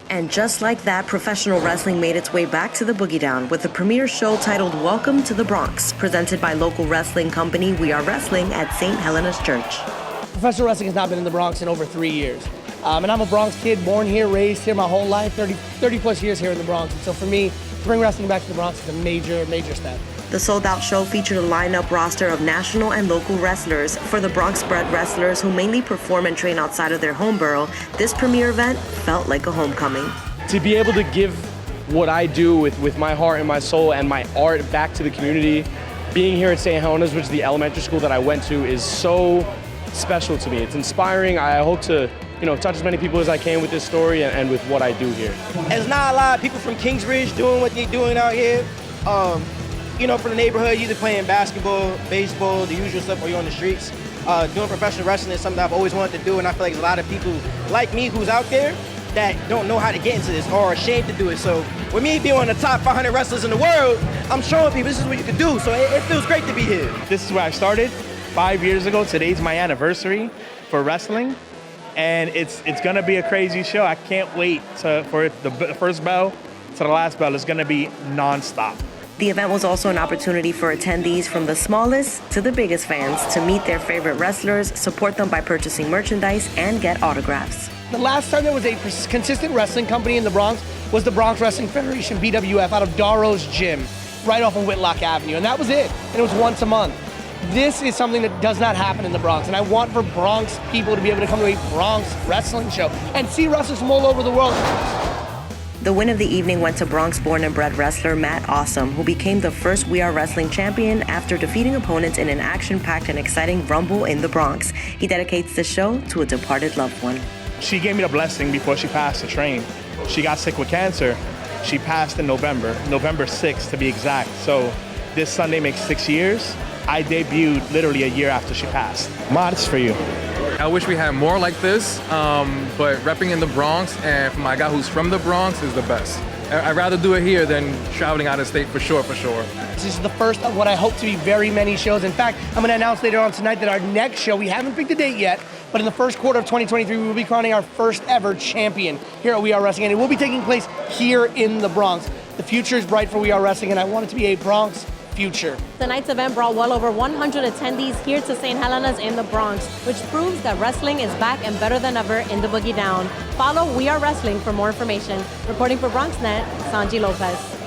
And just like that, professional wrestling made its way back to the Boogie Down with the premiere show titled Welcome to the Bronx, presented by local wrestling company We Are Wrestling at St. Helena's Church. Professional wrestling has not been in the Bronx in over 3 years. And I'm a Bronx kid, born here, raised here my whole life, 30 plus years here in the Bronx. And so for me, to bring wrestling back to the Bronx is a major, major step. The sold-out show featured a lineup roster of national and local wrestlers. For the Bronx-bred wrestlers who mainly perform and train outside of their home borough, this premiere event felt like a homecoming. To be able to give what I do with my heart and my soul and my art back to the community, being here at St. Helena's, which is the elementary school that I went to, is so special to me. It's inspiring. I hope to touch as many people as I can with this story and with what I do here. There's not a lot of people from Kingsbridge doing what they're doing out here. For the neighborhood, either playing basketball, baseball, the usual stuff, or you're on the streets. Doing professional wrestling is something I've always wanted to do, and I feel like there's a lot of people like me who's out there that don't know how to get into this or are ashamed to do it. So with me being one of the top 500 wrestlers in the world, I'm showing people this is what you can do. So it feels great to be here. This is where I started 5 years ago. Today's my anniversary for wrestling, and it's gonna be a crazy show. I can't wait for the first bell to the last bell. It's gonna be nonstop. The event was also an opportunity for attendees from the smallest to the biggest fans to meet their favorite wrestlers, support them by purchasing merchandise, and get autographs. The last time there was a consistent wrestling company in the Bronx was the Bronx Wrestling Federation, BWF, out of Darrow's Gym, right off of Whitlock Avenue, and that was it, and it was once a month. This is something that does not happen in the Bronx, and I want for Bronx people to be able to come to a Bronx wrestling show and see wrestlers from all over the world. The win of the evening went to Bronx-born and bred wrestler Matt Awesome, who became the first We Are Wrestling champion after defeating opponents in an action-packed and exciting Rumble in the Bronx. He dedicates the show to a departed loved one. She gave me the blessing before she passed to train. She got sick with cancer. She passed in November 6th to be exact. So this Sunday makes 6 years. I debuted literally a year after she passed. Ma, this is for you. I wish we had more like this, but repping in the Bronx and for my guy who's from the Bronx is the best. I'd rather do it here than traveling out of state for sure. This is the first of what I hope to be very many shows. In fact, I'm going to announce later on tonight that our next show, we haven't picked a date yet, but in the first quarter of 2023, we will be crowning our first ever champion here at We Are Wrestling, and it will be taking place here in the Bronx. The future is bright for We Are Wrestling, and I want it to be a Bronx future. Tonight's event brought well over 100 attendees here to St. Helena's in the Bronx, which proves that wrestling is back and better than ever in the Boogie Down. Follow We Are Wrestling for more information. Reporting for BronxNet, Sonyi Lopez.